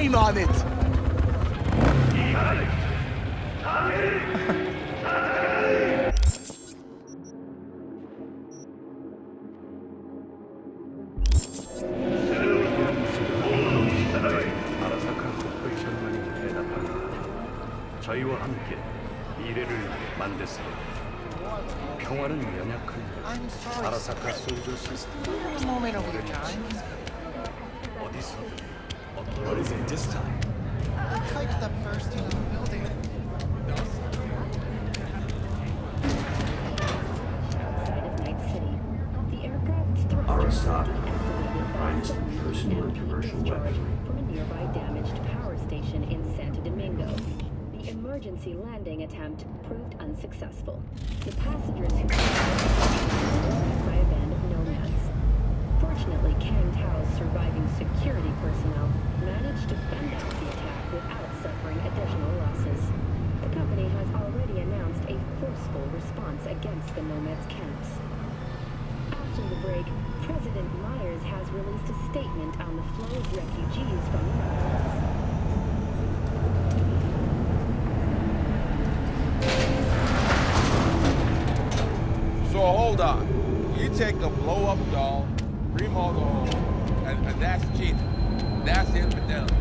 name on it! 저희와 함께 미래를 만드세요. 평화는 연약한 아라사카 솔저 시스템. 어디서든 What is it this time? Like the bursting of a building. Outside of Night City, the aircraft's thrust Arasaka, activated the finest in personal and commercial weaponry. from a nearby damaged power station in Santo Domingo. The emergency landing attempt proved unsuccessful. The passengers who survived by a band of nomads. Fortunately, Kang Tao's surviving security personnel managed to fend off the attack without suffering additional losses. The company has already announced a forceful response against the nomads' camps. After the break, President Myers has released a statement on the flow of refugees from the Netherlands. So hold on. You take a blow-up doll, remodel, and that's cheating. That's infidelity.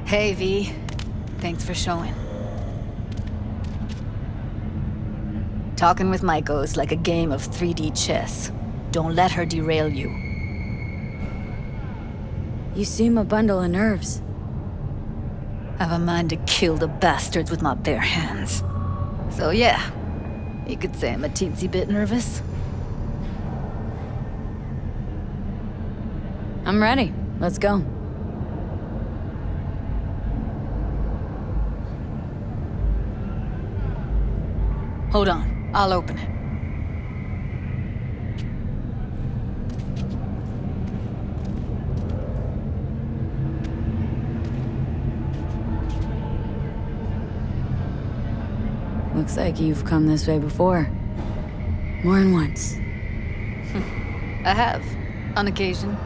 Hey, V. Thanks for showing. Talking with Maiko's like a game of 3D chess. Don't let her derail you. You seem a bundle of nerves. I've a mind to kill the bastards with my bare hands. So yeah, you could say I'm a teensy bit nervous. I'm ready. Let's go. Hold on, I'll open it. Looks like you've come this way before. More than once. I have, on occasion.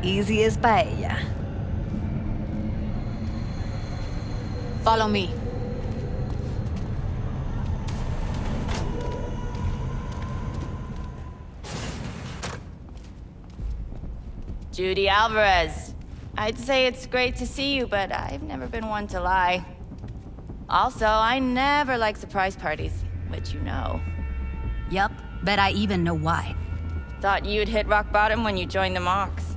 Easy as paella. Follow me. Judy Alvarez. I'd say it's great to see you, but I've never been one to lie. Also, I never like surprise parties, which you know. Yup, bet I even know why. Thought you'd hit rock bottom when you joined the Mox.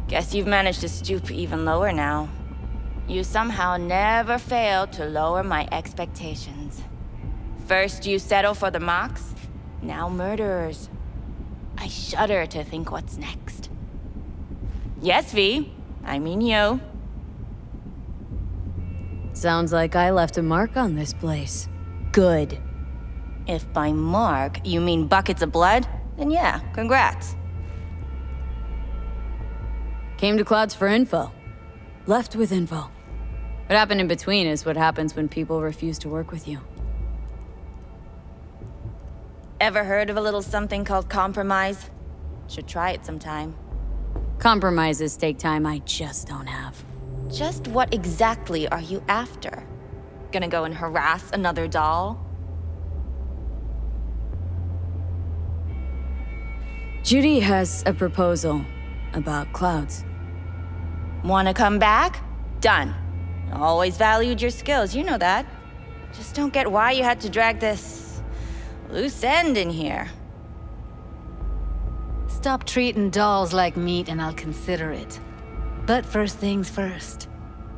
Guess you've managed to stoop even lower now. You somehow never failed to lower my expectations. First you settle for the Mox, now murderers. I shudder to think what's next. Yes, V. I mean you. Sounds like I left a mark on this place. Good. If by mark you mean buckets of blood, then yeah, congrats. Came to Clouds for info. Left with info. What happened in between is what happens when people refuse to work with you. Ever heard of a little something called compromise? Should try it sometime. Compromises take time I just don't have. Just what exactly are you after? Gonna go and harass another doll? Judy has a proposal about clouds. Wanna come back? Done. Always valued your skills, you know that. Just don't get why you had to drag this loose end in here. Stop treating dolls like meat and I'll consider it. But first things first.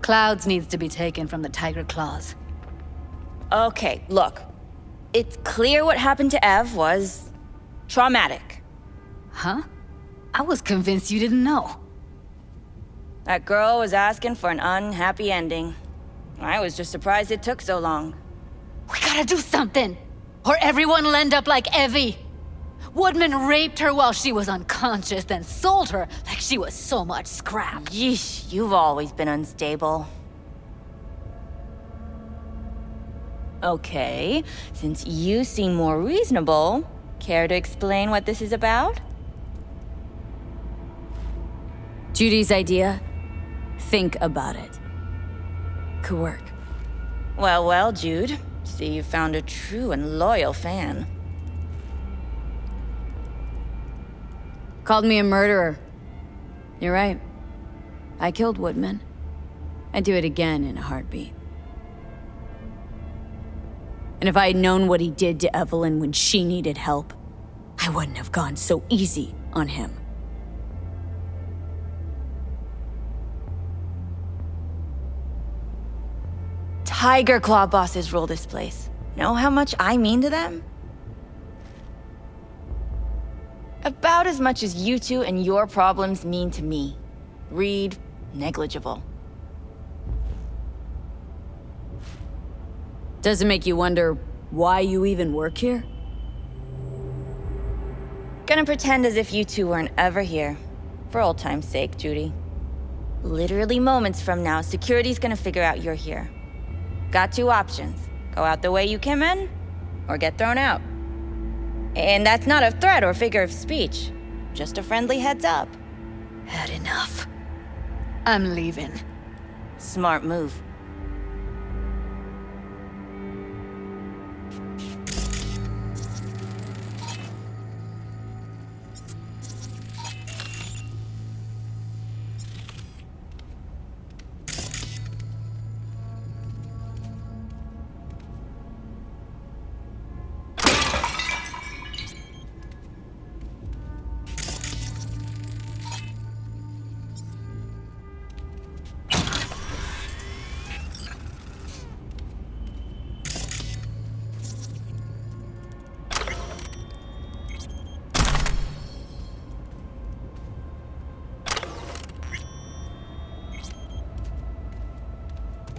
Clouds needs to be taken from the tiger claws. Okay, look. It's clear what happened to Ev was traumatic. Huh? I was convinced you didn't know. That girl was asking for an unhappy ending. I was just surprised it took so long. We gotta do something, or everyone will end up like Evie. Woodman raped her while she was unconscious, then sold her like she was so much scrap. Yeesh, you've always been unstable. Okay, since you seem more reasonable, care to explain what this is about? Judy's idea? Think about it. Could work. Well, well, Jude. See, you found a true and loyal fan. Called me a murderer. You're right. I killed Woodman. I'd do it again in a heartbeat. And if I had known what he did to Evelyn when she needed help, I wouldn't have gone so easy on him. Tiger Claw bosses rule this place. Know how much I mean to them? About as much as you two and your problems mean to me. Read negligible. Does it make you wonder why you even work here? Gonna pretend as if you two weren't ever here. For old time's sake, Judy. Literally moments from now, security's gonna figure out you're here. Got two options. Go out the way you came in, or get thrown out. And that's not a threat or figure of speech. Just a friendly heads up. Had enough. I'm leaving. Smart move.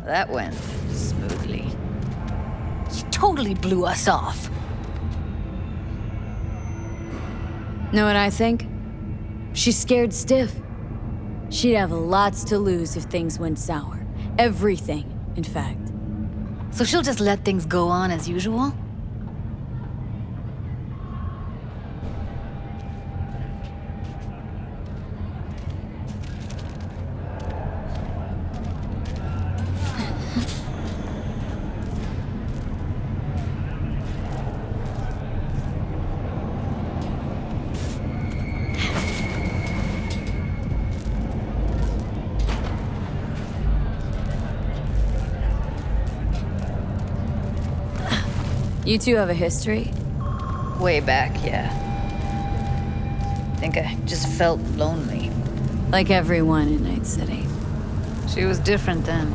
That went smoothly. She totally blew us off. Know what I think? She's scared stiff. She'd have lots to lose if things went sour. Everything, in fact. So she'll just let things go on as usual? You two have a history? Way back, yeah. Think I just felt lonely. Like everyone in Night City. She was different then.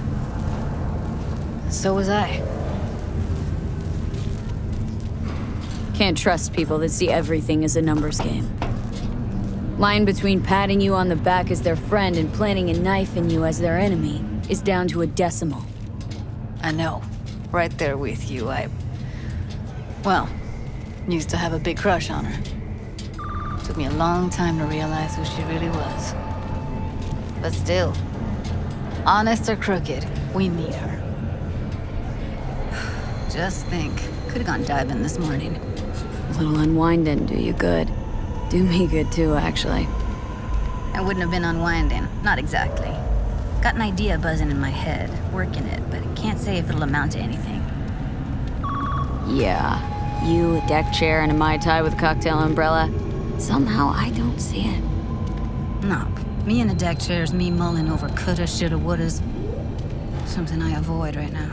So was I. Can't trust people that see everything as a numbers game. Line between patting you on the back as their friend and planting a knife in you as their enemy is down to a decimal. I know. Right there with you. Well, used to have a big crush on her. Took me a long time to realize who she really was. But still, Honest or crooked, we need her. Just think, could've gone diving this morning. A little unwinding do you good. Do me good too, actually. It wouldn't have been unwinding, not exactly. Got an idea buzzing in my head, working it, but I can't say if it'll amount to anything. Yeah, you, a deck chair, and a Mai Tai with a cocktail umbrella. Somehow I don't see it. No, me in a deck chair's me mulling over coulda, shoulda, wouldas. Something I avoid right now.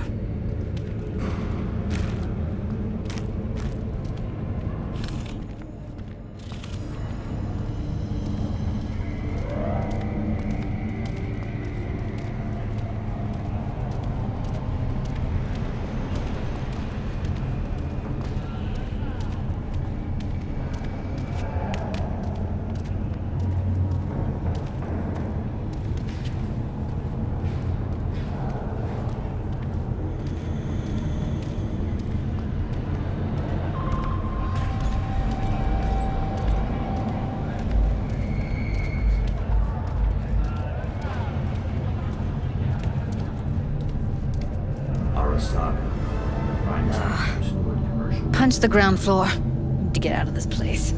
Punch the ground floor. Need to get out of this place.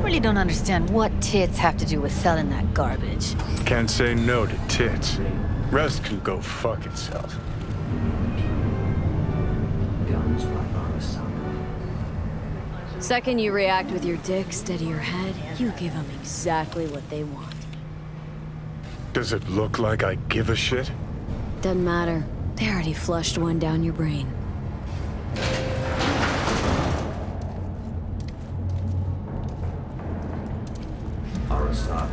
Really don't understand what tits have to do with selling that garbage. Can't say no to tits. Rest can go fuck itself. Guns by Arasaka. Second you react with your dick steady your head, you give them exactly what they want. Does it look like I give a shit? Doesn't matter. They already flushed one down your brain. Arasaka.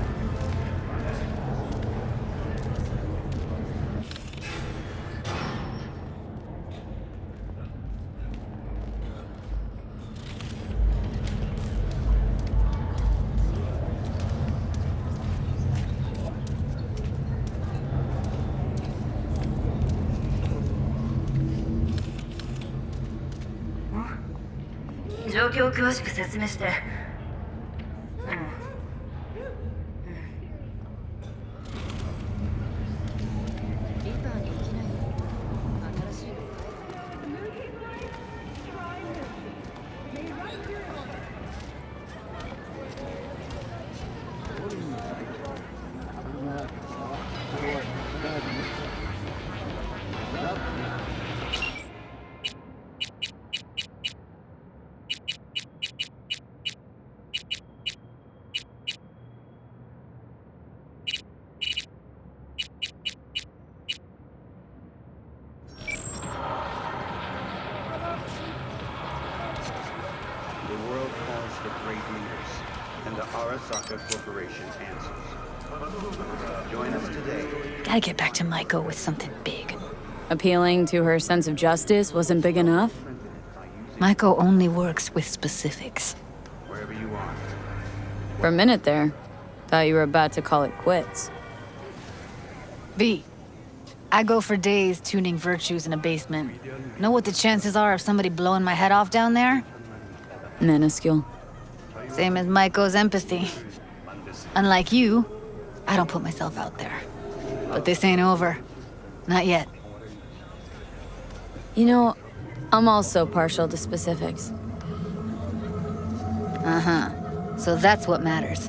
The world calls for great leaders, and the Arasaka Corporation answers. Join us today. Gotta get back to Maiko with something big. Appealing to her sense of justice wasn't big enough? Maiko only works with specifics. Wherever you are. For a minute there, thought you were about to call it quits. V, I go for days tuning virtues in a basement. Know what the chances are of somebody blowing my head off down there? Minuscule. Same as Maiko's empathy. Unlike you, I don't put myself out there. But this ain't over. Not yet. You know, I'm also partial to specifics. Uh-huh. So that's what matters.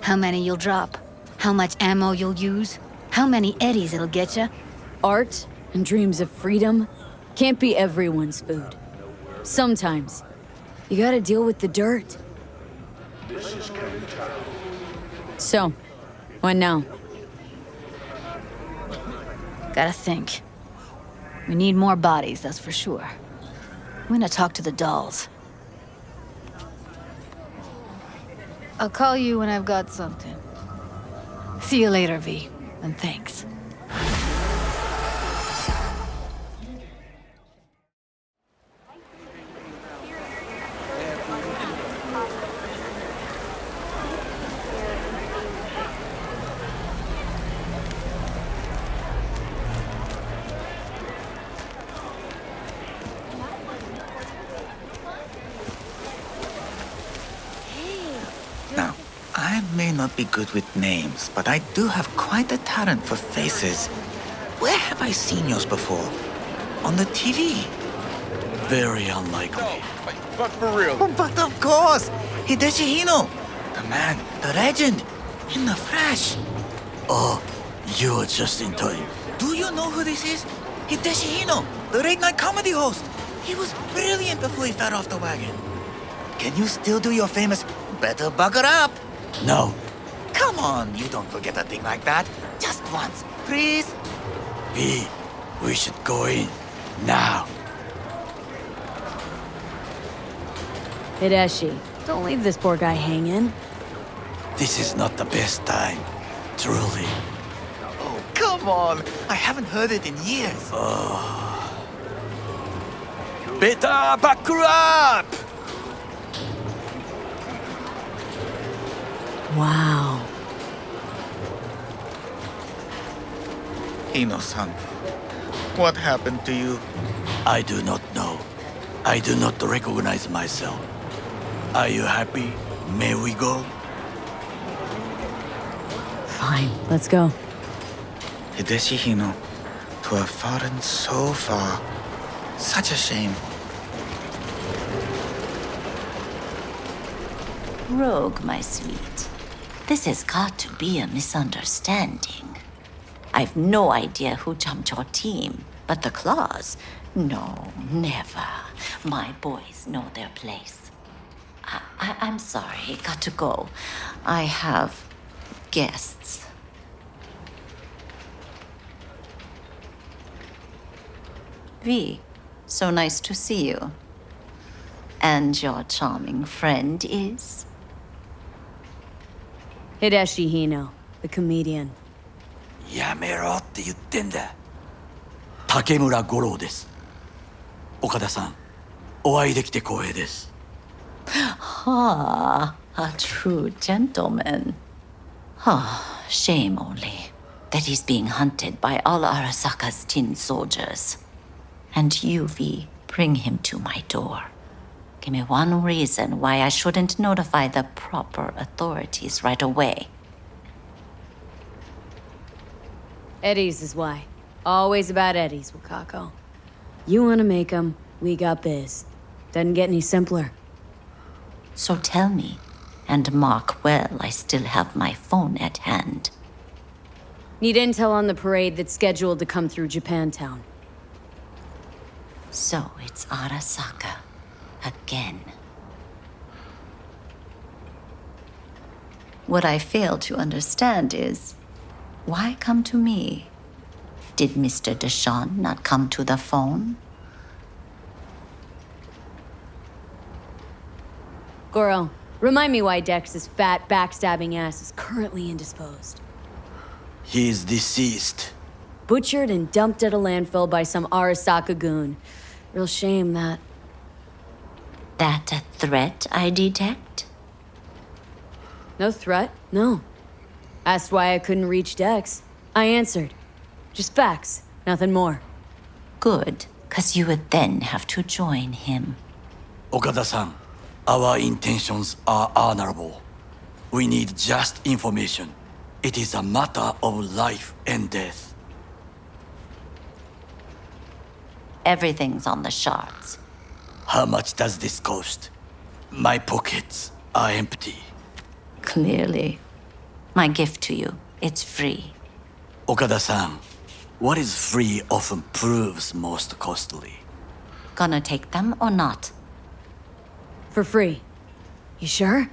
How many you'll drop. How much ammo you'll use. How many eddies it'll get you. Art and dreams of freedom can't be everyone's food. Sometimes, you gotta deal with the dirt. So, what now? Gotta think. We need more bodies, that's for sure. I'm gonna talk to the dolls. I'll call you when I've got something. See you later, V, and thanks. not be good with names, but I do have quite a talent for faces. Where have I seen yours before? On the TV? Very unlikely. No, but for real. But of course! Hideshi Hino! The man, the legend, in the flesh. Oh, you are just in time. Do you know who this is? Hideshi Hino, the late-night comedy host. He was brilliant before he fell off the wagon. Can you still do your famous, better buckle up? No. Come on, you don't forget a thing like that. Just once, please. V, we should go in. Now. Hideshi, don't leave this poor guy hanging. This is not the best time. Truly. Oh, come on. I haven't heard it in years. Better buckle up! Wow. Hino-san, what happened to you? I do not know. I do not recognize myself. Are you happy? May we go? Fine, let's go. Hideshi Hino, to have fallen so far. Such a shame. Rogue, my sweet. This has got to be a misunderstanding. I've no idea who jumped your team, but the claws? No, never. My boys know their place. I'm sorry, got to go. I have guests. V, so nice to see you. And your charming friend is? Hideshi Hino, the comedian. やめろって言ってんだ。竹村五郎です。岡田さん、お会いできて光栄です。Ah, a true gentleman. Ah, shame only that he's being hunted by all Arasaka's tin soldiers. And you, V, bring him to my door. Give me one reason why I shouldn't notify the proper authorities right away. Eddie's is why. Always about Eddie's, Wakako. You wanna make 'em, we got biz. Doesn't get any simpler. So tell me, and mark well I still have my phone at hand. Need intel on the parade that's scheduled to come through Japantown. So it's Arasaka. Again. What I fail to understand is, why come to me? Did Mr. Deshawn not come to the phone? Goro, remind me why Dex's fat, backstabbing ass is currently indisposed. He is deceased. Butchered and dumped at a landfill by some Arasaka goon. Real shame that. That a threat I detect? No threat, no. Asked why I couldn't reach Dex. I answered. Just facts, nothing more. Good, 'cause you would then have to join him. Okada-san, our intentions are honorable. We need just information. It is a matter of life and death. Everything's on the shards. How much does this cost? My pockets are empty. Clearly. My gift to you, it's free. Okada-san, what is free often proves most costly. Gonna take them or not? For free. You sure?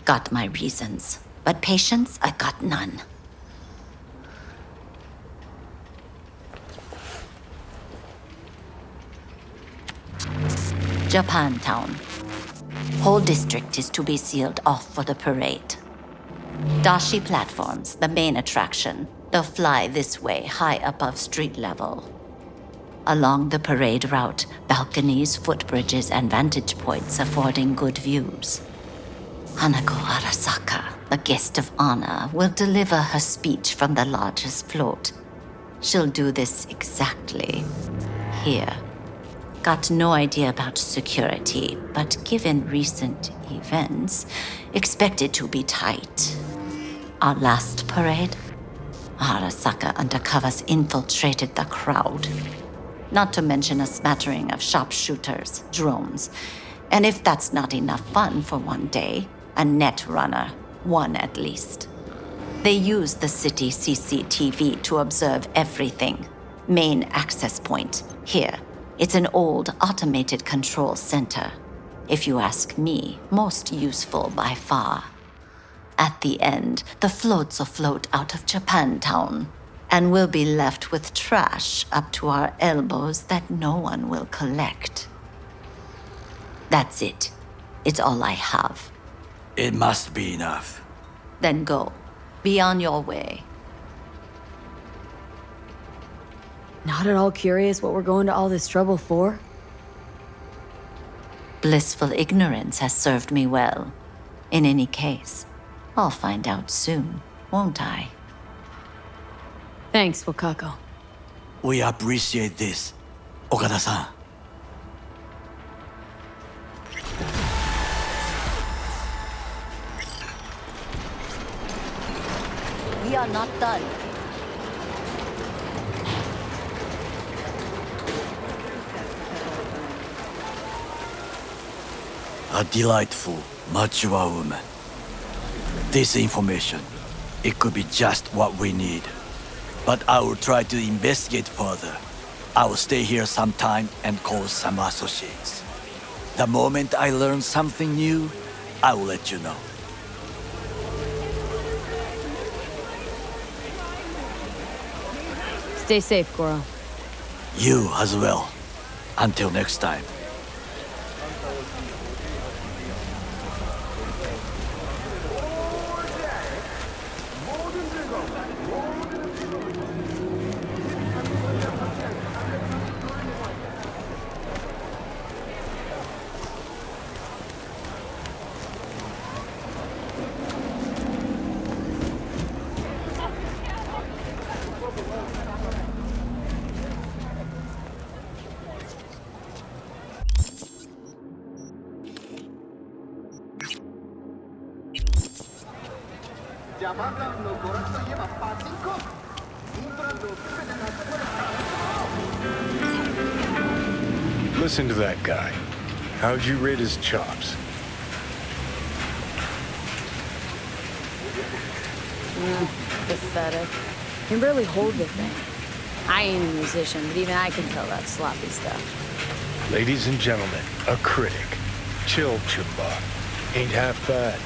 Got my reasons, but patience, I got none. Japantown. Whole district is to be sealed off for the parade. Dashi platforms, the main attraction. They'll fly this way, high above street level. Along the parade route, balconies, footbridges, and vantage points affording good views. Hanako Arasaka, the guest of honor, will deliver her speech from the largest float. She'll do this exactly here. Got no idea about security, but given recent events, expect it to be tight. Our last parade, Arasaka undercovers infiltrated the crowd. Not to mention a smattering of sharpshooters, drones, and if that's not enough fun for one day, a net runner, one at least. They use the city CCTV to observe everything. Main access point, here. It's an old automated control center. If you ask me, most useful by far. At the end, the floats afloat out of Japantown, and we'll be left with trash up to our elbows that no one will collect. That's it. It's all I have. It must be enough. Then go. Be on your way. Not at all curious what we're going to all this trouble for? Blissful ignorance has served me well. In any case, I'll find out soon, won't I? Thanks, Wakako. We appreciate this, Okada-san. We are not done. A delightful, mature woman. This information, it could be just what we need. But I will try to investigate further. I will stay here some time and call some associates. The moment I learn something new, I will let you know. Stay safe, Goro. You as well. Until next time. Listen to that guy. How'd you rate his chops? Pathetic. Can barely hold the thing. I ain't a musician, but even I can tell that's sloppy stuff. Ladies and gentlemen, a critic. Chill, Chumba. Ain't half bad.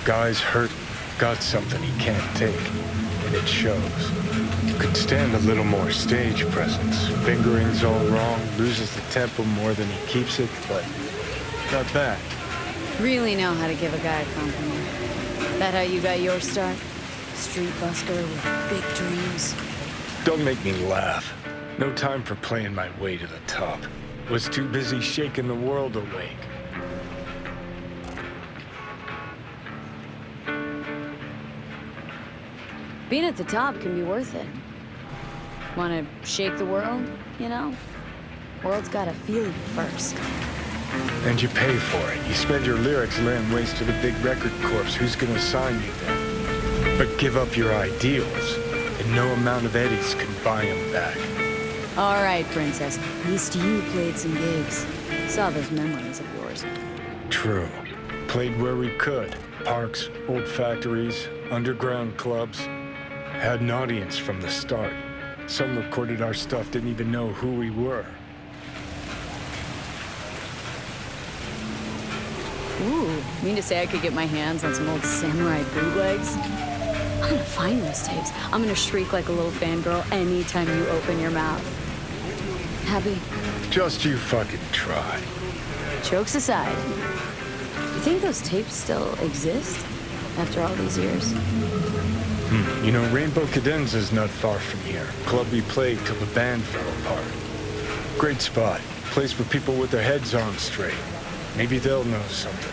Guy's hurt, got something he can't take, and it shows. Could stand a little more stage presence. Fingering's all wrong, loses the tempo more than he keeps it, but not bad. Really know how to give a guy a compliment. That how you got your start? Street busker with big dreams. Don't make me laugh. No time for playing my way to the top. Was too busy shaking the world awake. Being at the top can be worth it. Want to shake the world, you know? World's gotta feel you first. And you pay for it. You spend your lyrics laying waste to the big record corps. Who's gonna sign you then? But give up your ideals, and no amount of eddies can buy them back. All right, princess. At least you played some gigs. Saw those memories of yours. True. Played where we could. Parks, old factories, underground clubs. Had an audience from the start. Some recorded our stuff, didn't even know who we were. Ooh, mean to say I could get my hands on some old samurai bootlegs? I'm gonna find those tapes. I'm gonna shriek like a little fangirl anytime you open your mouth. Happy? Just you fucking try. Jokes aside, you think those tapes still exist after all these years? You know, Rainbow Cadenza's not far from here. Club we played till the band fell apart. Great spot. Place for people with their heads on straight. Maybe they'll know something.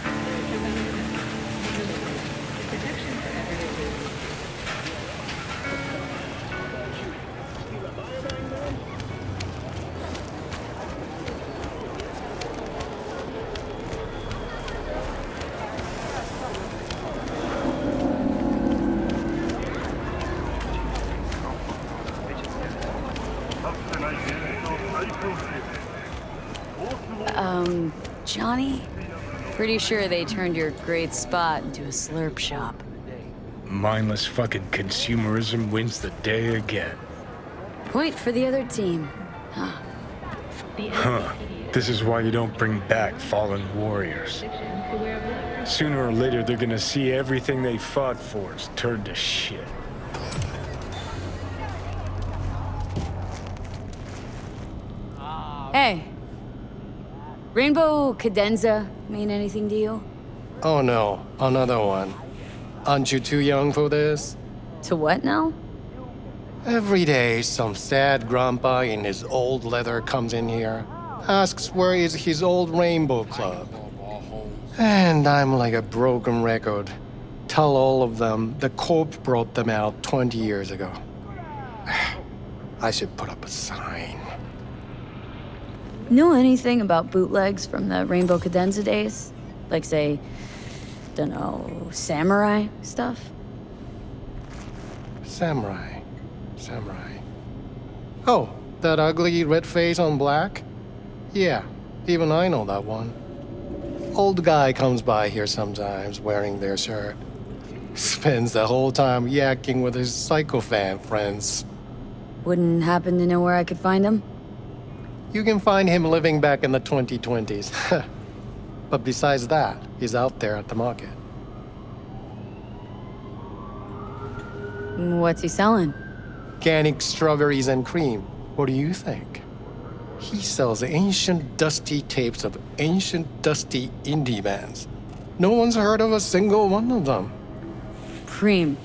Johnny? Pretty sure they turned your great spot into a slurp shop. Mindless fucking consumerism wins the day again. Point for the other team. Huh. This is why you don't bring back fallen warriors. Sooner or later, they're gonna see everything they fought for is turned to shit. Hey. Rainbow cadenza mean anything to you? Oh no, another one. Aren't you too young for this? To what now? Every day, some sad grandpa in his old leather comes in here, asks where is his old rainbow club. And I'm like a broken record. Tell all of them the Corp brought them out 20 years ago. I should put up a sign. Know anything about bootlegs from the Rainbow Cadenza days? Like, say, dunno, samurai stuff? Samurai. Oh, that ugly red face on black? Yeah, even I know that one. Old guy comes by here sometimes wearing their shirt. Spends the whole time yakking with his psychofan friends. Wouldn't happen to know where I could find him? You can find him living back in the 2020s. But besides that, he's out there at the market. What's he selling? Organic strawberries and cream. What do you think? He sells ancient dusty tapes of ancient dusty indie bands. No one's heard of a single one of them. Cream.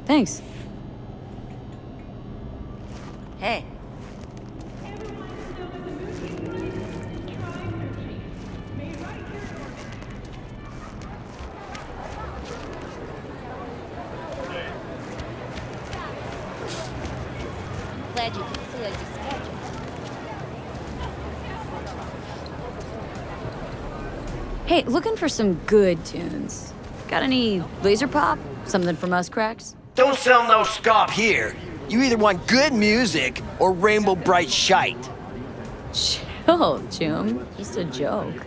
Thanks. Hey. Glad you could clear your schedule. Hey, looking for some good tunes. Got any laser pop? Something from us cracks? Don't sell no scop here. You either want good music or rainbow bright shite. Chill, Jim. Just a joke.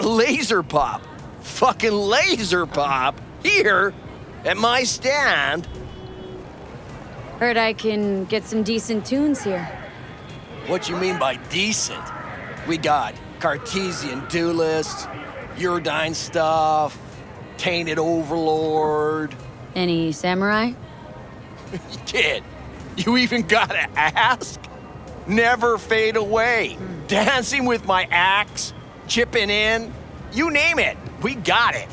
Laser pop. Fucking laser pop. Here, at my stand. Heard I can get some decent tunes here. What you mean by decent? We got Cartesian Duelist, Uridine stuff, Tainted Overlord. Any samurai? Kid, you even gotta ask? Never fade away. Dancing with my axe, chipping in, you name it, we got it.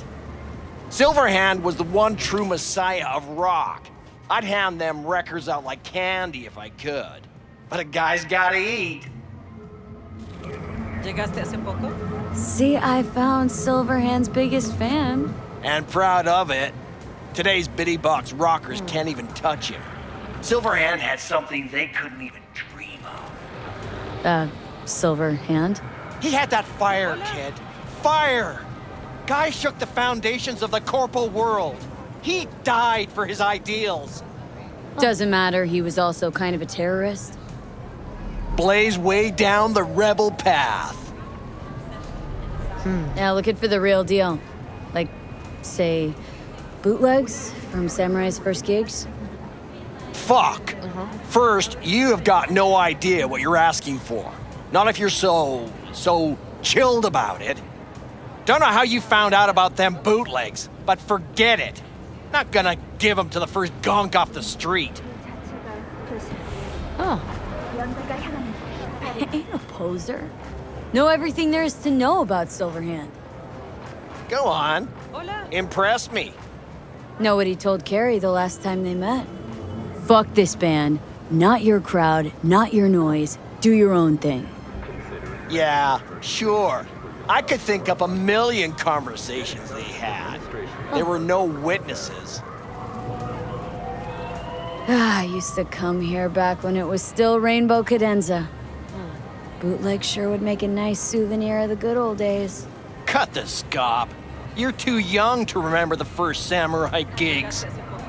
Silverhand was the one true messiah of rock. I'd hand them records out like candy if I could. But a guy's gotta eat. ¿Llegaste hace poco? See, I found Silverhand's biggest fan. And proud of it. Today's bitty box rockers can't even touch him. Silverhand had something they couldn't even dream of. Silverhand? He had that fire, kid. Fire! Guy shook the foundations of the corporal world. He died for his ideals. Doesn't matter, he was also kind of a terrorist. Blaze way down the rebel path. Now looking for the real deal. Like, say, bootlegs from Samurai's first gigs? Fuck. First, you have got no idea what you're asking for. Not if you're so chilled about it. Don't know how you found out about them bootlegs, but forget it. Not gonna give them to the first gonk off the street. Oh. I ain't a poser. Know everything there is to know about Silverhand. Go on. Impress me. Know what he told Carrie the last time they met. Fuck this band. Not your crowd, not your noise. Do your own thing. Yeah, sure. I could think up a million conversations they had. There were no witnesses. I used to come here back when it was still Rainbow Cadenza. Bootleg sure would make a nice souvenir of the good old days. Cut the scop. You're too young to remember the first samurai gigs.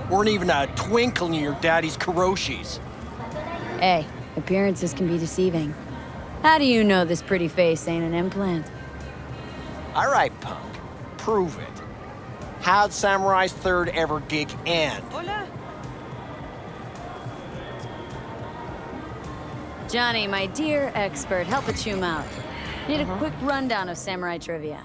Weren't even a twinkle in your daddy's karoshis. Hey, appearances can be deceiving. How do you know this pretty face ain't an implant? All right, punk. Prove it. How'd Samurai's third ever gig end? Johnny, my dear expert, help a chum out. Need a quick rundown of samurai trivia.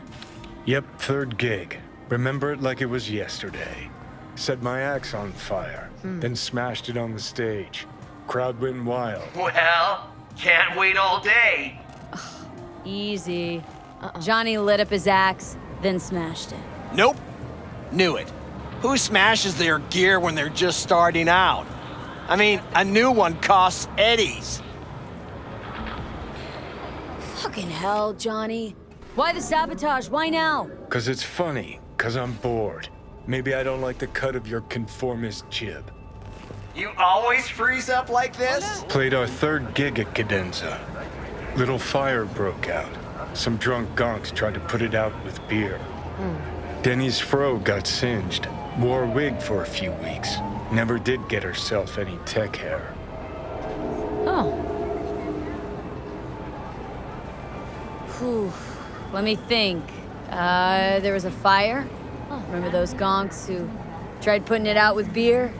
Yep, third gig. Remember it like it was yesterday. Set my axe on fire, then smashed it on the stage. Crowd went wild. Well, can't wait all day. Easy. Johnny lit up his axe, then smashed it. Nope. Knew it. Who smashes their gear when they're just starting out? I mean, a new one costs eddies. Fucking hell, Johnny. Why the sabotage? Why now? 'Cause it's funny, 'cause I'm bored. Maybe I don't like the cut of your conformist jib. You always freeze up like this? Played our third gig at Cadenza. Little fire broke out. Some drunk gonks tried to put it out with beer. Denny's fro got singed. Wore a wig for a few weeks. Never did get herself any tech hair. Oh. Whew. Let me think. There was a fire? Remember those gonks who tried putting it out with beer?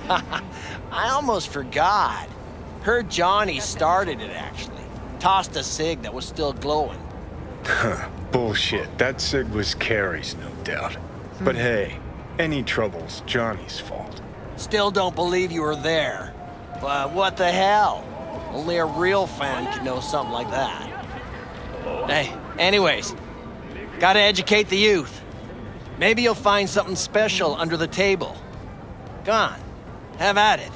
I almost forgot. Heard Johnny started it, actually. Tossed a cig that was still glowing. Bullshit. That cig was Carrie's, no doubt. But hey, any trouble's Johnny's fault. Still don't believe you were there. But what the hell? Only a real fan could know something like that. Hey, anyways, gotta educate the youth. Maybe you'll find something special under the table. Go on, have at it.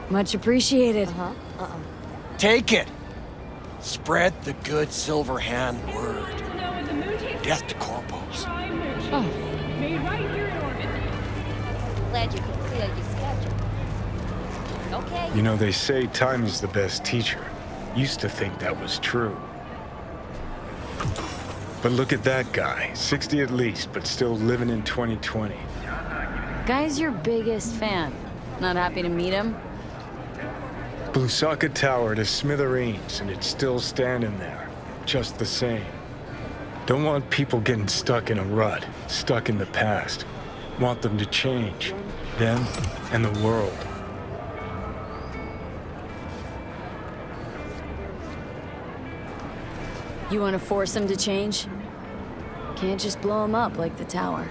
Much appreciated. Take it. Spread the good silver hand word. Death to corpos. Glad you could clear your schedule. Okay. You know, they say time is the best teacher. Used to think that was true. But look at that guy. 60 at least, but still living in 2020. Guy's your biggest fan. Not happy to meet him? Blusaka Tower to smithereens, and it's still standing there. Just the same. Don't want people getting stuck in a rut, stuck in the past. Want them to change. Them and the world. You want to force him to change? Can't just blow him up like the tower.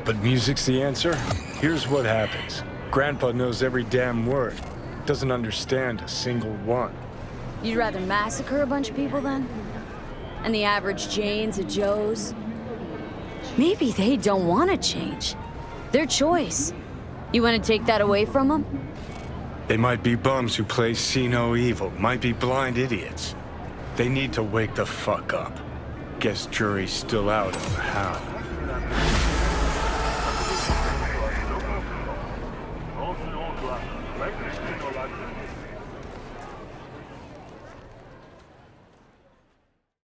But music's the answer? Here's what happens. Grandpa knows every damn word. Doesn't understand a single one. You'd rather massacre a bunch of people then? And the average Janes or Joes? Maybe they don't want to change. Their choice. You want to take that away from them? They might be bums who play see no evil, might be blind idiots. They need to wake the fuck up. Guess jury's still out on how.